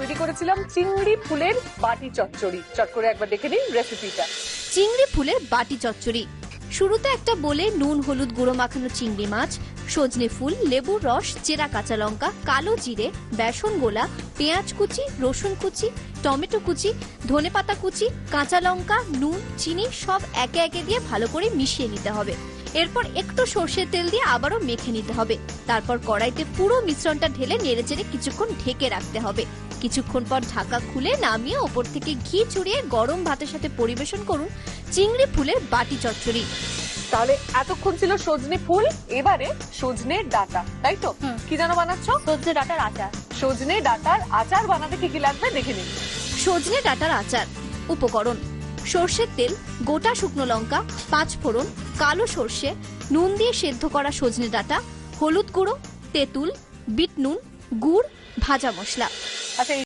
তৈরি করেছিলাম চিংড়ি ফুলের বাটি চচ্চড়ি। চট করে একবার দেখে নিন রেসিপিটা। চিংড়ি ফুলের বাটি চচ্চড়ি। শুরুতে একটা বলে নুন হলুদ গুঁড়ো মাখানো চিংড়ি মাছ, সজনে ফুল, লেবুর রস, চেরা কাঁচা লঙ্কা, কালো জিরে, বেসন গোলা, পেঁয়াজ কুচি, রসুন কুচি, টমেটো কুচি, ধনেপাতা কুচি, কাঁচা লঙ্কা, নুন, চিনি সব একে একে দিয়ে ভালো করে মিশিয়ে নিতে হবে। এরপর একটু সর্ষের তেল দিয়ে আবারও মেখে নিতে হবে। তারপর কড়াইতে পুরো মিশ্রণটা ঢেলে নেড়েচেড়ে কিছুক্ষণ ঢেকে রাখতে হবে। কিছুক্ষণ পর ঢাকা খুলে নামিয়ে ওপর থেকে ঘি ছড়িয়ে গরম ভাতের সাথে পরিবেশন করুন চিংড়ি ফুলের বাটি চচ্চড়ি। তাহলে এতক্ষণ ছিল সজনে ফুল, এবারে সজনে ডাঁটা, তাই তো? কি যেন বানাচ্ছ? সজনে ডাঁটার আচার। সজনে ডাঁটার আচার বানাতে কি কি লাগবে দেখে নিন। সজনে ডাঁটার আচার উপকরণ: সর্ষের তেল, গোটা শুকনো লঙ্কা, 5 ফোড়ন, কালো সর্ষে, নুন দিয়ে সেদ্ধ করা সজনে ডাঁটা, হলুদ গুঁড়ো, তেঁতুল, বিট নুন, গুড়, ভাজা মশলা। আচ্ছা,